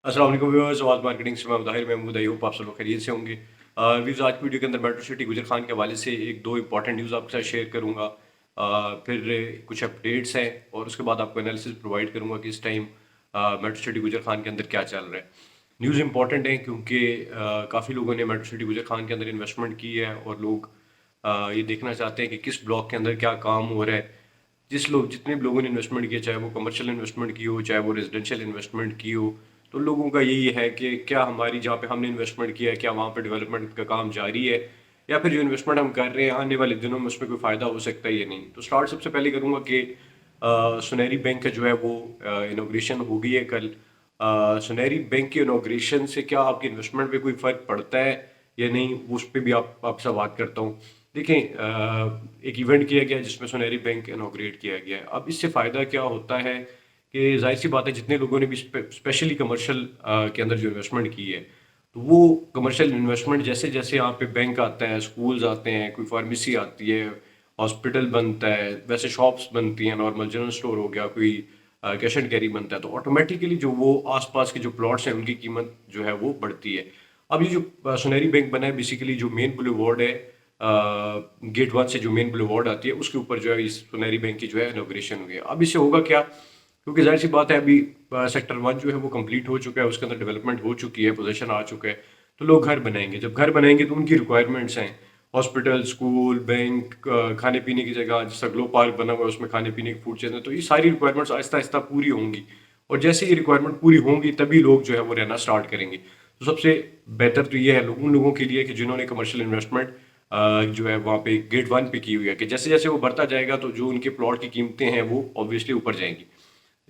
अस्सलाम वालेकुम व्यूअर्स, आवाज़ मार्केटिंग से मैं ताहिर महमूद। आई होप आप सब लोग खैरियत से होंगे। व्यूज़ आज की वीडियो के अंदर मेट्रो सिटी गुजर खान के हवाले से एक दो इंपॉर्टेंट न्यूज़ आपके साथ शेयर करूंगा। फिर कुछ अपडेट्स हैं और उसके बाद आपको एनालिसिस प्रोवाइड करूंगा कि इस टाइम मेट्रो सिटी गुजर खान के अंदर क्या चल रहा है। न्यूज़ इंपॉर्टेंट है क्योंकि काफ़ी लोगों ने मेट्रो सिटी गुजर खान के अंदर इन्वेस्टमेंट की है और लोग ये देखना चाहते हैं कि किस ब्लॉक के अंदर क्या काम हो रहा है। जितने भी लोगों ने इन्वेस्टमेंट किया, चाहे वो कमर्शियल इन्वेस्टमेंट की हो, चाहे वो रेजिडेंशियल इन्वेस्टमेंट की हो, तो लोगों का यही है कि क्या हमारी जहाँ पे हमने इन्वेस्टमेंट किया है क्या वहाँ पे डेवलपमेंट का काम जारी है, या फिर जो इन्वेस्टमेंट हम कर रहे हैं आने वाले दिनों में उसमें कोई फ़ायदा हो सकता है या नहीं। तो स्टार्ट सबसे पहले करूँगा कि सुनहरी बैंक का जो है वो इनोग्रेशन हो गई है कल। सुनहरी बैंक के इनोग्रेशन से क्या आपकी इन्वेस्टमेंट पे कोई फ़र्क पड़ता है या नहीं, उस पर भी आपसे बात करता हूँ। देखें, एक इवेंट किया गया जिसमें सुनहरी बैंक इनोग्रेट किया गया है। अब इससे फ़ायदा क्या होता है कि जाहिर सी बात है जितने लोगों ने भी स्पेशली कमर्शियल के अंदर जो इन्वेस्टमेंट की है, तो वो कमर्शियल इन्वेस्टमेंट जैसे जैसे यहाँ पे बैंक आता है, स्कूल्स आते हैं, कोई फार्मेसी आती है, हॉस्पिटल बनता है, वैसे शॉप्स बनती हैं, नॉर्मल जनरल स्टोर हो गया, कोई कैश एंड कैरी बनता है, तो ऑटोमेटिकली जो वो आसपास के जो प्लॉट्स हैं उनकी कीमत जो है वो बढ़ती है। अब ये जो सुनहरी बैंक बना है, बेसिकली जो मेन बुलेवार्ड है, गेट वन से जो मेन बुलेवार्ड आती है उसके ऊपर जो है इस सुनहरी बैंक की जो है इनॉग्रेशन हुई है। अब इससे होगा क्या, क्योंकि जाहिर सी बात है अभी सेक्टर वन जो है वो कंप्लीट हो चुका है, उसके अंदर डेवलपमेंट हो चुकी है, पोजीशन आ चुका है। तो लोग घर बनाएंगे, जब घर बनाएंगे तो उनकी रिक्वायरमेंट्स हैं, हॉस्पिटल, स्कूल, बैंक, खाने पीने की जगह, जैसा ग्लो पार्क बना हुआ है उसमें खाने पीने की फूड चेन है, तो ये सारी रिक्वायरमेंट्स आहिस्ता आहिस्ता पूरी होंगी। और जैसे ये रिक्वायरमेंट पूरी होंगी तभी लोग जो है वो रहना स्टार्ट करेंगे। तो सबसे बेहतर तो ये है उन लोगों के लिए कि जिन्होंने कमर्शियल इन्वेस्टमेंट जो है वहाँ पे गेट वन पे की हुई है, कि जैसे जैसे वो बढ़ता जाएगा तो जो उनके प्लॉट की कीमतें हैं वो ऑब्वियसली ऊपर जाएंगी।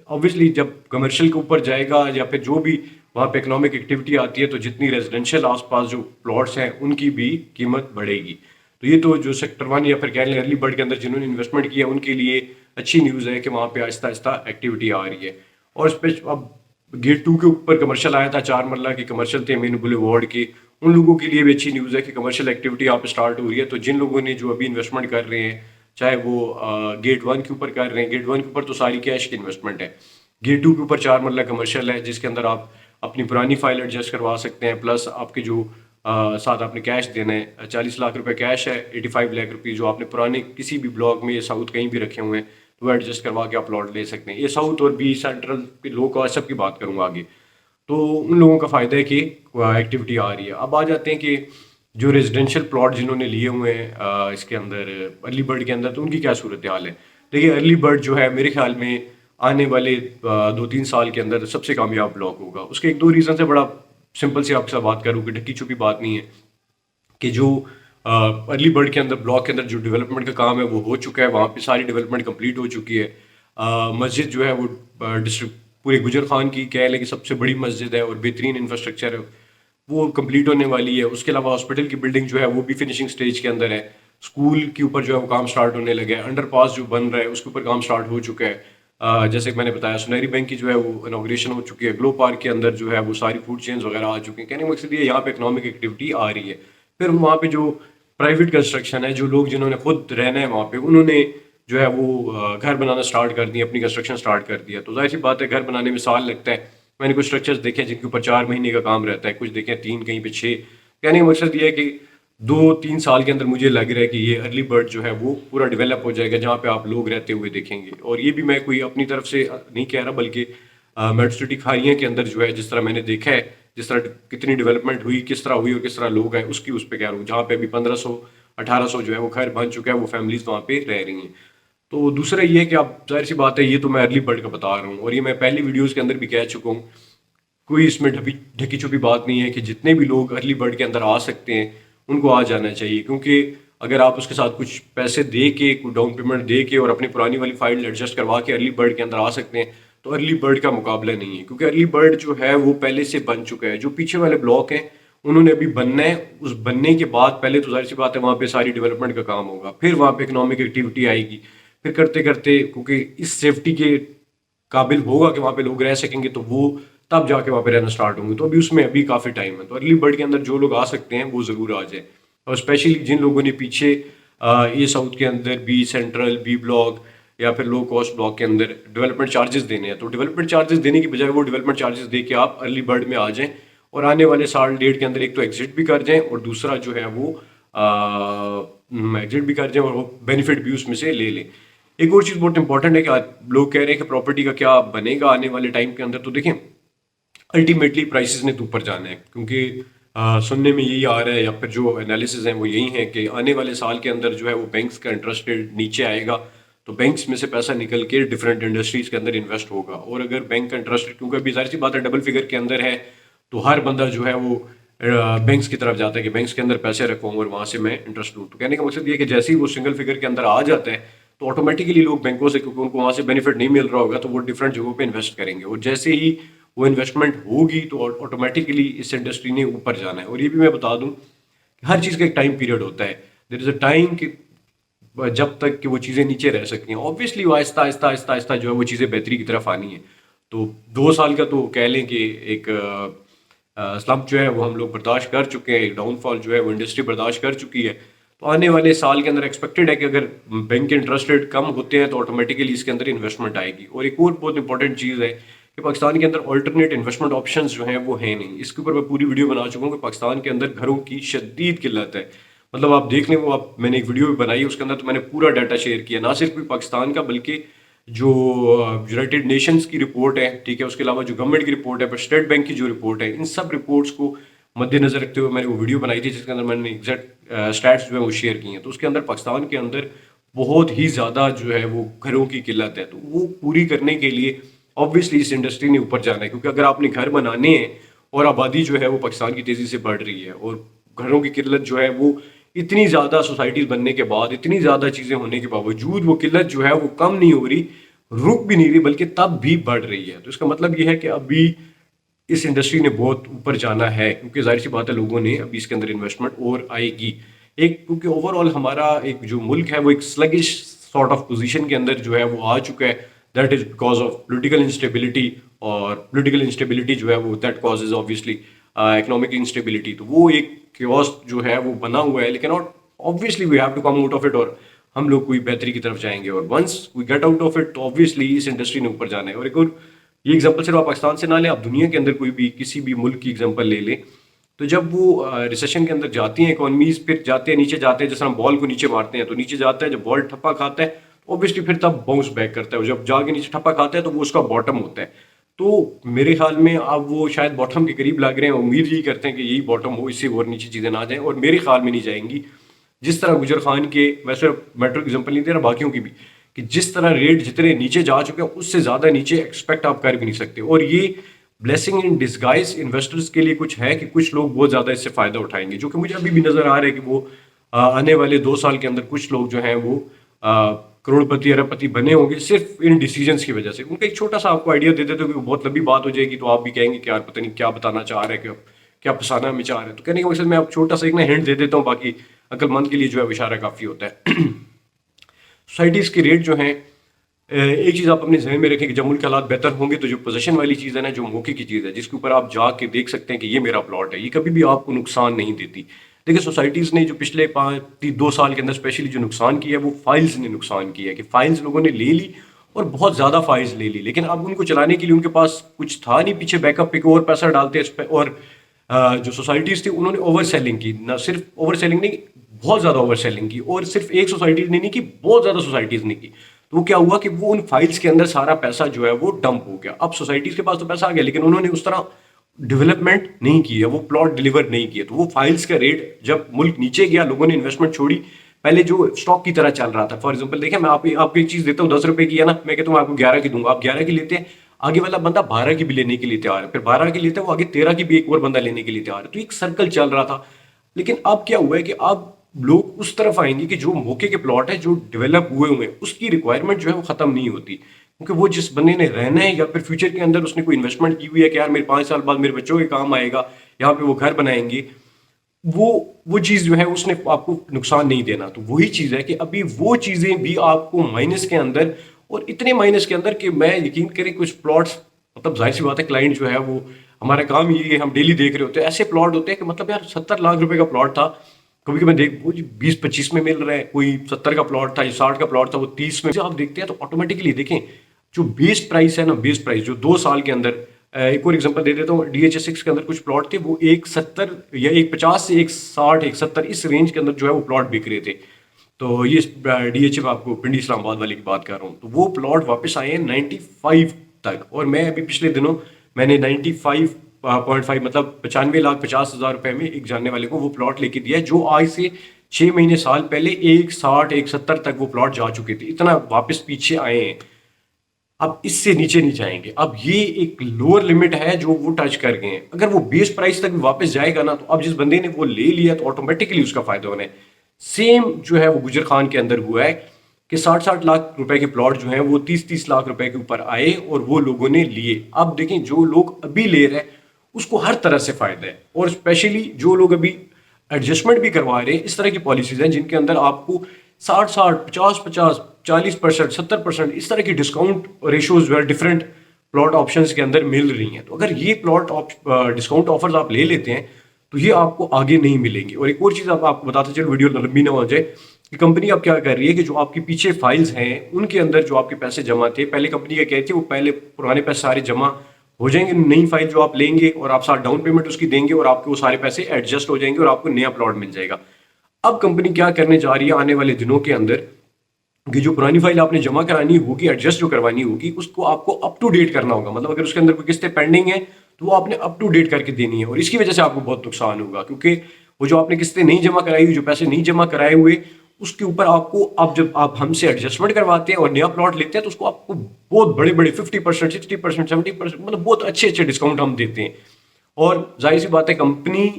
ऑब्वियसली जब कमर्शियल के ऊपर जाएगा या फिर जो भी वहाँ पे इकोनॉमिक एक्टिविटी आती है, तो जितनी रेजिडेंशियल आसपास जो प्लॉट्स हैं उनकी भी कीमत बढ़ेगी। तो ये तो जो सेक्टर वन या फिर कह लें अर्ली बर्ड के अंदर जिन्होंने इन्वेस्टमेंट किया उनके लिए अच्छी न्यूज़ है कि वहाँ पे आहिस्ता आहिस्ता एक्टिविटी आ रही है। और स्पेश अब गेट टू के ऊपर कमर्शियल आया था, 4 मरला के कमर्शियल थे मेन बुलेवार्ड के, उन लोगों के लिए भी अच्छी न्यूज़ है कि कमर्शियल एक्टिविटी यहाँ पे स्टार्ट हो रही है। तो जिन लोगों ने जो अभी इन्वेस्टमेंट कर रहे हैं, चाहे वो गेट वन के ऊपर कर रहे हैं, गेट वन के ऊपर तो सारी कैश की इन्वेस्टमेंट है, गेट टू के ऊपर 4 मरला कमर्शियल है जिसके अंदर आप अपनी पुरानी फाइल एडजस्ट करवा सकते हैं, प्लस आपके जो साथ आपने कैश देना है, 40 लाख रुपए कैश है, 85 लाख रुपये जो आपने पुराने किसी भी ब्लॉक में या साउथ कहीं भी रखे हुए हैं तो वो एडजस्ट करवा के आप प्लॉट ले सकते हैं। ये साउथ और बी सेंट्रल के लोग का सब की बात करूंगा आगे। तो उन लोगों का फ़ायदा है कि एक्टिविटी आ रही है। अब आ जाते हैं कि जो रेजिडेंशियल प्लॉट जिन्होंने लिए हुए हैं इसके अंदर अर्ली बर्ड के अंदर, तो उनकी क्या सूरत हाल है। देखिए, अर्ली बर्ड जो है मेरे ख्याल में आने वाले 2-3 साल के अंदर सबसे कामयाब ब्लॉक होगा। उसके एक दो रीज़न से, बड़ा सिंपल सी आपके साथ बात करूँ कि ढकी छुपी बात नहीं है, कि जो अर्ली बर्ड के अंदर ब्लॉक के अंदर जो डेवलपमेंट का काम है वो हो चुका है, वहाँ पे सारी डेवलपमेंट कंप्लीट हो चुकी है। मस्जिद जो है वो डिस्ट्रिक्ट पूरे गुजर खान की कह लें कि सबसे बड़ी मस्जिद है और बेहतरीन इंफ्रास्ट्रक्चर है, वो कंप्लीट होने वाली है। उसके अलावा हॉस्पिटल की बिल्डिंग जो है वो भी फिनिशिंग स्टेज के अंदर है। स्कूल के ऊपर जो है वो काम स्टार्ट होने लगे हैं, अंडरपास जो बन रहा है उसके ऊपर काम स्टार्ट हो चुका है। जैसे कि मैंने बताया, सुनहरी बैंक की जो है वो इनॉग्रेशन हो चुकी है, ग्लो पार्क के अंदर जो है वो सारी फूड चेन्स वगैरह आ चुकी हैं। कहने का मकसद ये यहाँ पे इकोनॉमिक एक्टिविटी आ रही है। फिर वहाँ पे जो प्राइवेट कंस्ट्रक्शन है, जो लोग जिन्होंने खुद रहना है वहाँ पे, उन्होंने जो है वो घर बनाना स्टार्ट कर दिया, अपनी कंस्ट्रक्शन स्टार्ट कर दिया। तो जाहिर सी बात है घर बनाने में साल लगता है। मैंने कुछ स्ट्रक्चर्स देखे हैं जिनके ऊपर 4 महीने का काम रहता है, कुछ देखे हैं 3, कहीं पे 6। कहने का मकसद ये है कि 2-3 साल के अंदर मुझे लग रहा है कि ये अर्ली बर्ड जो है वो पूरा डेवलप हो जाएगा, जहाँ पे आप लोग रहते हुए देखेंगे। और ये भी मैं कोई अपनी तरफ से नहीं कह रहा, बल्कि मेट्रो सिटी खारियाँ के अंदर जो है जिस तरह मैंने देखा है, जिस तरह कितनी डेवलपमेंट हुई, किस तरह हुई और किस तरह लोग आए, उसकी उस पर कह रहा हूँ, जहाँ पे अभी 1500-1800 जो है वो घर बन चुका है, वो फैमिलीज वहाँ पे रह रही हैं। तो दूसरा ये है कि आप जाहिर सी बात है, ये तो मैं अर्ली बर्ड का बता रहा हूँ और ये मैं पहली वीडियोस के अंदर भी कह चुका हूँ। कोई इसमें ढकी ढकी छुपी बात नहीं है कि जितने भी लोग अर्ली बर्ड के अंदर आ सकते हैं उनको आ जाना चाहिए, क्योंकि अगर आप उसके साथ कुछ पैसे दे के, कुछ डाउन पेमेंट दे के और अपनी पुरानी वाली फाइल एडजस्ट करवा के अर्ली बर्ड के अंदर आ सकते हैं, तो अर्ली बर्ड का मुकाबला नहीं है। क्योंकि अर्ली बर्ड जो है वो पहले से बन चुका है, जो पीछे वाले ब्लॉक हैं उन्होंने अभी बनना है। उस बनने के बाद पहले तो जाहिर सी बात है वहाँ पे सारी डेवलपमेंट का काम होगा, फिर वहाँ पे इकोनॉमिक एक्टिविटी आएगी, फिर करते करते क्योंकि इस सेफ्टी के काबिल होगा कि वहाँ पे लोग रह सकेंगे, तो वो तब जाके वहाँ पे रहना स्टार्ट होंगे। तो अभी उसमें अभी काफ़ी टाइम है, तो अर्ली बर्ड के अंदर जो लोग आ सकते हैं वो ज़रूर आ जाए। और स्पेशली जिन लोगों ने पीछे ए साउथ के अंदर बी सेंट्रल, बी ब्लॉक या फिर लो कॉस्ट ब्लॉक के अंदर डेवलपमेंट चार्जेस देने हैं, तो डेवलपमेंट चार्जेस देने की बजाय वो डेवलपमेंट चार्जेस दे के आप अर्ली बर्ड में आ जाएं और आने वाले साल डेढ़ के अंदर एक तो एग्जिट भी कर जाएं और दूसरा जो है वो एग्जिट भी कर जाएं और वो बेनिफिट भी उसमें से ले लें। एक और चीज़ बहुत इंपॉर्टेंट है कि लोग कह रहे हैं कि प्रॉपर्टी का क्या बनेगा आने वाले टाइम के अंदर, तो देखें अल्टीमेटली प्राइसेस ने तो ऊपर जाना है, क्योंकि सुनने में यही आ रहा है या फिर जो एनालिसिस हैं वो यही है कि आने वाले साल के अंदर जो है वो बैंक्स का इंटरेस्ट रेट नीचे आएगा, तो बैंक्स में से पैसा निकल के डिफरेंट इंडस्ट्रीज के अंदर इन्वेस्ट होगा। और अगर बैंक का इंटरेस्ट रेट, क्योंकि अभी जाहिर सी बात है डबल फिगर के अंदर है, तो हर बंदा जो है वो बैंक्स की तरफ जाता है कि बैंक्स के अंदर पैसे रखूँ और वहाँ से मैं इंटरेस्ट लूँ। तो कहने का मकसद ये है कि जैसे ही वो सिंगल फिगर के अंदर आ जाता है तो ऑटोमेटिकली लोग बैंकों से, क्योंकि उनको वहाँ से बेनिफिट नहीं मिल रहा होगा, तो वो डिफरेंट जगहों पे इन्वेस्ट करेंगे और जैसे ही वो इन्वेस्टमेंट होगी तो ऑटोमेटिकली इस इंडस्ट्री ने ऊपर जाना है। और ये भी मैं बता दूं कि हर चीज़ का एक टाइम पीरियड होता है, देयर इज़ अ टाइम कि जब तक कि वो चीज़ें नीचे रह सकती हैं, ऑब्वियसली वो आहिस्ता आहिस्ता आहिस्ता आहिस्ता जो है वो चीज़ें बेहतरी की तरफ आनी है। तो 2 साल का तो कह लें कि एक स्लम्प जो है वो हम लोग बर्दाश्त कर चुके हैं, एक डाउनफॉल जो है वो इंडस्ट्री बर्दाश्त कर चुकी है। तो आने वाले साल के अंदर एक्सपेक्टेड है कि अगर बैंक के इंटरेस्ट रेट कम होते हैं तो ऑटोमेटिकली इसके अंदर इन्वेस्टमेंट आएगी। और एक और बहुत इंपॉर्टेंट चीज़ है कि पाकिस्तान के अंदर ऑल्टरनेट इन्वेस्टमेंट ऑप्शंस जो हैं वो हैं नहीं। इसके ऊपर मैं पूरी वीडियो बना चुका हूँ कि पाकिस्तान के अंदर घरों की शदीद किल्लत है। मतलब आप देख लें, वो आप मैंने एक वीडियो भी बनाई उसके अंदर तो मैंने पूरा डाटा शेयर किया, ना सिर्फ पाकिस्तान का बल्कि जो यूनाइटेड नेशंस की रिपोर्ट है, ठीक है, उसके अलावा जो गवर्नमेंट की रिपोर्ट है, पर स्टेट बैंक की जो रिपोर्ट है, इन सब रिपोर्ट्स को मद्देनजर रखते हुए मैंने वो वीडियो बनाई थी जिसके अंदर मैंने एग्जैक्ट स्टैट्स जो है वो शेयर किए हैं। तो उसके अंदर पाकिस्तान के अंदर बहुत ही ज़्यादा जो है वो घरों की किल्लत है। तो वो पूरी करने के लिए ऑब्वियसली इस इंडस्ट्री ने ऊपर जाना है, क्योंकि अगर आपने घर बनाने हैं और आबादी जो है वो पाकिस्तान की तेज़ी से बढ़ रही है और घरों की किल्लत जो है वो इतनी ज़्यादा सोसाइटीज़ बनने के बाद, इतनी ज़्यादा चीज़ें होने के बावजूद वो किल्लत जो है वो कम नहीं हो रही, रुक भी नहीं रही, बल्कि तब भी बढ़ रही है। तो इसका मतलब ये है कि अभी इस इंडस्ट्री ने बहुत ऊपर जाना है, क्योंकि जाहिर सी बात है लोगों ने अभी इसके अंदर इन्वेस्टमेंट और आएगी। एक क्योंकि ओवरऑल हमारा एक जो मुल्क है वो एक स्लगिश सॉर्ट ऑफ पोजीशन के अंदर जो है वो आ चुका है, that is because of political instability. और पॉलिटिकल इंस्टेबिलिटी जो है वो that causes obviously economic instability. तो वो एक क्योस जो है वो बना हुआ है, लेकिन और obviously we have to come out of it और हम लोग कोई बेहतरी की तरफ जाएंगे। और once we get out of it तो ऑब्वियसली इस इंडस्ट्री ने ऊपर जाना है। और एक और ये एग्जांपल सिर्फ आप पाकिस्तान से ना लें, आप दुनिया के अंदर कोई भी किसी भी मुल्क की एग्जांपल ले लें, तो जब वो रिसेशन के अंदर जाती हैं इकोनॉमीज, फिर जाते हैं नीचे जाते हैं, जैसे हम बॉल को नीचे मारते हैं तो नीचे जाता है, जब बॉल ठप्पा खाता है ऑब्वियसली फिर तब बाउंस बैक करता है, और जब जाके नीचे ठप्पा खाता है तो वो उसका बॉटम होता है। तो मेरे ख्याल में अब वो शायद बॉटम के करीब लग रहे हैं, उम्मीद यही करते हैं कि यही बॉटम हो, इससे और नीचे चीज़ें ना जाएं, और मेरे ख्याल में नहीं जाएंगी। जिस तरह गुजर खान के, वैसे मेट्रो की एग्जांपल नहीं दे रहा, बाकियों की भी, कि जिस तरह रेट जितने नीचे जा चुके हैं उससे ज़्यादा नीचे एक्सपेक्ट आप कर भी नहीं सकते। और ये ब्लेसिंग इन डिस्गाइज इन्वेस्टर्स के लिए कुछ है कि कुछ लोग बहुत ज़्यादा इससे फ़ायदा उठाएंगे, जो कि मुझे अभी भी नज़र आ रहा है कि वो आने वाले 2 साल के अंदर कुछ लोग जो हैं वो करोड़पति अरबपति बने होंगे सिर्फ इन डिसीजंस की वजह से। उनका एक छोटा सा आपको आइडिया दे देते हो कि बहुत लंबी बात हो जाएगी, तो आप भी कहेंगे कि यार पता नहीं क्या बताना चाह रहे हैं, क्या फंसाना हमें चाह रहे हैं। तो कहने का मकसद मैं आप छोटा सा एक ना हिंट दे देता हूँ, बाकी अक्लमंद के लिए जो है इशारा काफ़ी होता है। सोसाइटीज़ के रेट जो हैं, एक चीज़ आप अपने जहन में रखें कि जब मुल्क के हालात बेहतर होंगे तो जो पोजीशन वाली चीज़ है ना, जो मौके की चीज़ है जिसके ऊपर आप जाके देख सकते हैं कि ये मेरा प्लॉट है, ये कभी भी आपको नुकसान नहीं देती। देखिए सोसाइटीज़ ने जो पिछले 2 साल के अंदर स्पेशली जो नुकसान किया है वो फाइल्स ने नुकसान किया है, कि फाइल्स लोगों ने ले ली और बहुत ज़्यादा फाइल्स ले ली, लेकिन अब उनको चलाने के लिए उनके पास कुछ था नहीं पीछे बैकअप पे, और पैसा डालते इस पर। और जो सोसाइटीज़ थी उन्होंने ओवर सेलिंग की, ना सिर्फ ओवर सेलिंग नहीं, बहुत ज़्यादा ओवर सेलिंग की, और सिर्फ एक सोसाइटीज़ ने नहीं की, बहुत ज़्यादा सोसाइटीज़ ने की। तो वो क्या हुआ कि वो उन फाइल्स के अंदर सारा पैसा जो है वो डंप हो गया। अब सोसाइटीज़ के पास तो पैसा आ गया, लेकिन उन्होंने उस तरह डेवलपमेंट नहीं की है, वो प्लॉट डिलीवर नहीं किए। तो वो फाइल्स का रेट जब मुल्क नीचे गया, लोगों ने इन्वेस्टमेंट छोड़ी, पहले जो स्टॉक की तरह चल रहा था। फॉर एग्जांपल देखें, मैं आपको एक चीज़ देता हूँ 10 रुपए की है ना, मैं कहता हूँ आपको 11 की दूंगा, आप 11 की लेते हैं, आगे वाला बंदा 12 की भी लेने के लिए तैयार है, फिर 12 की लेते हैं, वो आगे 13 की भी एक और बंदा लेने के लिए तैयार है। तो एक सर्कल चल रहा था। लेकिन अब क्या हुआ है कि अब लोग उस तरफ आएंगे कि जो मौके के प्लॉट है, जो डेवलप हुए हुए हैं, उसकी रिक्वायरमेंट जो है वो खत्म नहीं होती, क्योंकि वो जिस बंदे ने रहना है या फिर फ्यूचर के अंदर उसने कोई इन्वेस्टमेंट की हुई है कि यार मेरे 5 साल बाद मेरे बच्चों के काम आएगा, यहाँ पे वो घर बनाएंगे, वो वो चीज़ जो है उसने आपको नुकसान नहीं देना। तो वही चीज़ है कि अभी वो चीज़ें भी आपको माइनस के अंदर, और इतने माइनस के अंदर कि मैं यकीन करें कुछ प्लॉट्स, मतलब जाहिर सी बात है क्लाइंट जो है वो, हमारा काम ये है, हम डेली देख रहे होते हैं ऐसे प्लॉट होते हैं कि मतलब यार 70 लाख रुपए का प्लॉट था, कभी कभी देख वो 20-25 में मिल रहा है, कोई 70 का प्लॉट था, 60 का प्लॉट था वो 30 में आप देखते हैं। तो ऑटोमेटिकली देखें जो बेस प्राइस है ना, बेस प्राइस जो 2 साल के अंदर, एक और एग्जांपल दे देता हूँ, DHA6 के अंदर कुछ प्लॉट थे वो 170 या 150 से 160 170 इस रेंज के अंदर जो है वो प्लॉट बिक रहे थे। तो ये DHA में आपको पिंडी इस्लामाबाद वाली की बात कर रहा हूँ, तो वो प्लॉट वापस आए हैं 95 तक। और मैं अभी पिछले दिनों मैंने 95.5 मतलब 95,50,000 रुपए में एक जानने वाले को वो प्लॉट लेके दिया है, जो आज से 6 महीने साल पहले 160 170 तक वो प्लॉट जा चुके थे। इतना वापस पीछे आए हैं, अब इससे नीचे नहीं जाएंगे। अब ये एक लोअर लिमिट है जो वो टच कर गए हैं। अगर वो बेस प्राइस तक भी वापस जाएगा ना, तो अब जिस बंदे ने वो ले लिया तो ऑटोमेटिकली उसका फायदा होना है। सेम जो है वो गुजर खान के अंदर हुआ है कि 60-60 लाख रुपए के प्लॉट जो हैं वो 30-30 लाख रुपए के ऊपर आए और वो लोगों ने लिए। अब देखें जो लोग अभी ले रहे हैं उसको हर तरह से फायदा है, और स्पेशली जो लोग अभी एडजस्टमेंट भी करवा रहे हैं, इस तरह की पॉलिसीज हैं जिनके अंदर आपको 60-60 50-50 40% 70% इस तरह की डिस्काउंट रेशोज जो है डिफरेंट प्लॉट ऑप्शंस के अंदर मिल रही हैं। तो अगर ये प्लॉट डिस्काउंट ऑफर्स आप ले लेते हैं तो ये आपको आगे नहीं मिलेंगे। और एक और चीज़ आपको बताते चलो, वीडियो लंबी ना हो जाए, कि कंपनी अब क्या कर रही है कि जो आपकी पीछे फाइल्स हैं उनके अंदर जो आपके पैसे जमा थे, पहले कंपनी क्या कहती है वो पहले पुराने पैसे सारे जमा हो जाएंगे, नई फाइल जो आप लेंगे और आप साथ डाउन पेमेंट उसकी देंगे और आपके वो सारे पैसे एडजस्ट हो जाएंगे और आपको नया प्लॉट मिल जाएगा। अब कंपनी क्या करने जा रही है आने वाले दिनों के अंदर, कि जो पुरानी फाइल आपने जमा करानी होगी, एडजस्ट जो करवानी होगी, उसको आपको अप टू डेट करना होगा। मतलब अगर उसके अंदर कोई किस्तें पेंडिंग है तो वो आपने अप टू डेट करके देनी है, और इसकी वजह से आपको बहुत नुकसान होगा, क्योंकि वो जो आपने किस्तें नहीं जमा कराई हुई, जो पैसे नहीं जमा कराए हुए, उसके ऊपर आपको, अब जब आप हमसे एडजस्टमेंट करवाते हैं और नया प्लॉट लेते हैं तो उसको आपको बहुत बड़े बड़े 50% 60% 70% मतलब बहुत अच्छे अच्छे डिस्काउंट हम देते हैं। और जाहिर सी बात है कंपनी,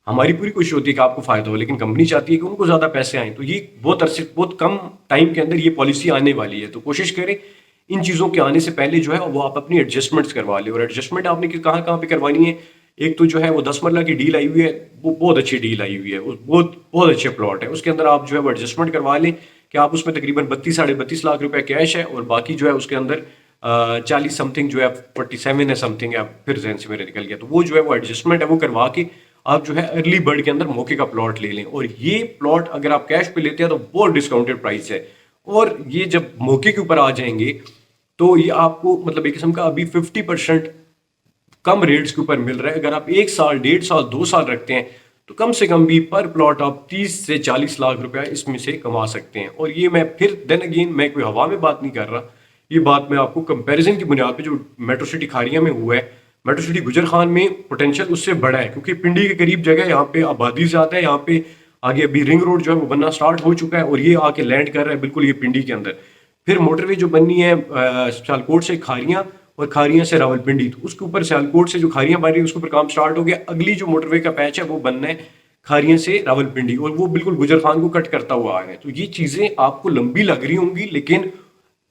हमारी पूरी कोशिश होती है कि आपको फायदा हो, लेकिन कंपनी चाहती है कि उनको ज्यादा पैसे आए। तो ये बहुत अरसे, बहुत कम टाइम के अंदर ये पॉलिसी आने वाली है। तो कोशिश करें इन चीज़ों के आने से पहले जो है वो आप अपनी एडजस्टमेंट्स करवा लें। और एडजस्टमेंट आपने कहाँ कहाँ पे करवानी है, एक तो जो है वो 10 मरला की डील आई हुई है, वो बहुत अच्छी डील आई हुई है, बहुत बहुत अच्छे प्लॉट है, उसके अंदर आप जो है वो एडजस्टमेंट करवा लें कि आप उसमें तकरीबन 32-32.5 लाख रुपए कैश है, और बाकी जो है उसके अंदर 40 समथिंग जो है 47 है समथिंग है, फिर जहन से मेरे निकल गया। तो वो जो है वो एडजस्टमेंट है वो करवा के आप जो है अर्ली बर्ड के अंदर मौके का प्लॉट ले लें। और ये प्लॉट अगर आप कैश पे लेते हैं तो बहुत डिस्काउंटेड प्राइस है, और ये जब मौके के ऊपर आ जाएंगे तो ये आपको मतलब एक किस्म का अभी 50% कम रेट्स के ऊपर मिल रहा है। अगर आप 1 साल 1.5 साल 2 साल रखते हैं तो कम से कम भी पर प्लॉट आप 30 से 40 लाख रुपया इसमें से कमा सकते हैं। और ये मैं फिर देन अगेन मैं कोई हवा में बात नहीं कर रहा, ये बात मैं आपको कंपैरिजन की बुनियाद पे जो मेट्रो सिटी खारिया में हुआ है, मेट्रो सिटी गुजर खान में पोटेंशियल उससे बड़ा है, क्योंकि पिंडी के करीब जगह, यहाँ पे आबादी ज़्यादा है, यहाँ पे आगे अभी रिंग रोड जो है वो बनना स्टार्ट हो चुका है और ये आके लैंड कर रहा है बिल्कुल ये पिंडी के अंदर। फिर मोटरवे जो बननी है सियालकोट से खारियां और खारियां से रावलपिंडी, तो उसके ऊपर सियालकोट से जो खारियां बन रही है उसके ऊपर काम स्टार्ट हो गया। अगली जो मोटरवे का पैच है वो बनना है खारियां से रावलपिंडी, और वो बिल्कुल गुजर खान को कट करता हुआ आ रहा है। तो ये चीज़ें आपको लंबी लग रही होंगी, लेकिन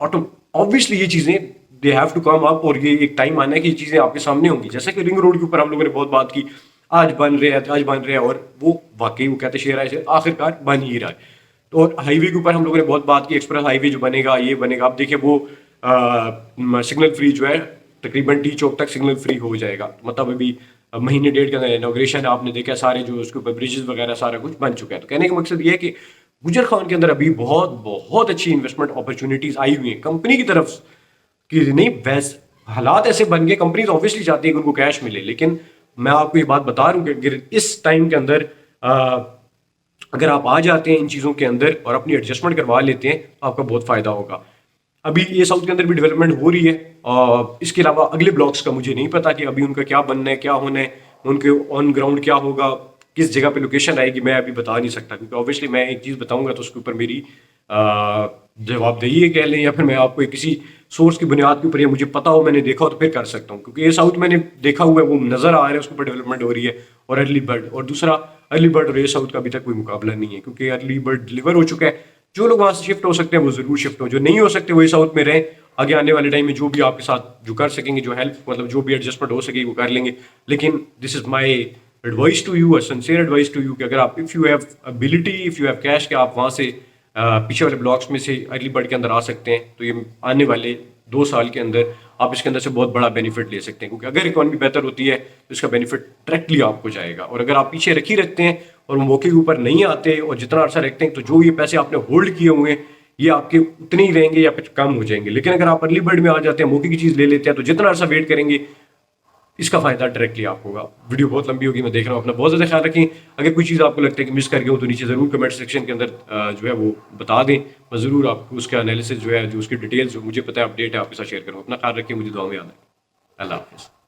ऑटो ऑब्वियसली ये चीज़ें they have to come up, और ये एक टाइम आना है कि ये चीज़ें आपके सामने होंगी। जैसे कि रिंग रोड के ऊपर हम लोगों ने बहुत बात की, आज बन रहे हैं आज बन रहे हैं, और वो वाकई वो कहते शेर ऐसे आखिरकार बन ही रहा है। तो और हाईवे के ऊपर हम लोगों ने बहुत बात की, एक्सप्रेस हाईवे जो बनेगा ये बनेगा। अब देखिए वो सिग्नल फ्री जो है तकरीबन टी चौक तक सिग्नल फ्री हो जाएगा, मतलब अभी महीने डेढ़ का इनॉग्रेशन आपने देखा, सारे जो उसके ऊपर ब्रिजेस वगैरह सारा कुछ बन चुका है। तो कहने का मकसद ये है कि गुजर खान के अंदर अभी बहुत बहुत अच्छी इन्वेस्टमेंट अपॉर्चुनिटीज आई हुई हैं कंपनी की तरफ कि नहीं। वैसे हालात ऐसे बन गए, कंपनीज ऑब्वियसली चाहती है कि उनको कैश मिले, लेकिन मैं आपको ये बात बता रहा हूँ कि इस टाइम के अंदर अगर आप आ जाते हैं इन चीज़ों के अंदर और अपनी एडजस्टमेंट करवा लेते हैं तो आपका बहुत फ़ायदा होगा। अभी ये साउथ के अंदर भी डेवलपमेंट हो रही है, और इसके अलावा अगले ब्लॉक्स का मुझे नहीं पता कि अभी उनका क्या बनना है, क्या होना है, उनके ऑन ग्राउंड क्या होगा, किस जगह पे लोकेशन आएगी, मैं अभी बता नहीं सकता, क्योंकि ऑब्वियसली मैं एक चीज़ बताऊंगा तो उसके ऊपर मेरी जवाबदेही है कह लें, या फिर मैं आपको एक किसी सोर्स की बुनियाद के ऊपर ये मुझे पता हो, मैंने देखा हो तो फिर कर सकता हूँ। क्योंकि ये साउथ मैंने देखा हुआ है, वो नज़र आ रहा है, उसके ऊपर डेवलपमेंट हो रही है। और अर्ली बर्ड, और दूसरा अर्ली बर्ड और ये साउथ का अभी तक कोई मुकाबला नहीं है, क्योंकि अर्ली बर्ड डिलीवर हो चुका है। जो लोग वहाँ से शिफ्ट हो सकते हैं वो ज़रूर शिफ्ट हो, जो नहीं हो सकते वही साउथ में रहें। आगे आने वाले टाइम में जो भी आपके साथ जो कर सकेंगे, जो हेल्प मतलब जो भी एडजस्टमेंट हो सके वो कर लेंगे। लेकिन this is my advice to you, sincere advice to you, कि अगर आप if you have ability, if you have cash, कि आप वहाँ से पीछे वाले ब्लॉक्स में से अर्ली बर्ड के अंदर आ सकते हैं, तो ये आने वाले 2 साल के अंदर आप इसके अंदर से बहुत बड़ा बेनिफिट ले सकते हैं, क्योंकि अगर इकोनॉमी बेहतर होती है तो इसका बेनिफिट डायरेक्टली आपको जाएगा। और अगर आप पीछे रखी रखते हैं और वो मौके के ऊपर नहीं आते और जितना अर्सा रखते हैं, तो जो ये पैसे आपने होल्ड किए हुए हैं ये आपके उतने ही रहेंगे या कुछ कम हो जाएंगे। लेकिन अगर आप अर्ली बर्ड में आ जाते हैं, मौके की चीज़ ले लेते हैं, तो जितना अर्सा वेट करेंगे इसका फायदा डायरेक्टली आपको होगा। वीडियो बहुत लंबी होगी, मैं देख रहा हूँ, अपना बहुत ज़्यादा ख्याल रखें। अगर कोई चीज़ आपको लगता है कि मिस कर गए हो तो नीचे ज़रूर कमेंट सेक्शन के अंदर जो है वो बता दें। मैं ज़रूर आपको उसका एनालिसिस जो है, जो उसकी डिटेल्स जो मुझे पता है अपडेट है, आपके साथ शेयर करूँ। अपना ख्याल रखें, मुझे दुआ में याद है। अल्लाह हाफिज़।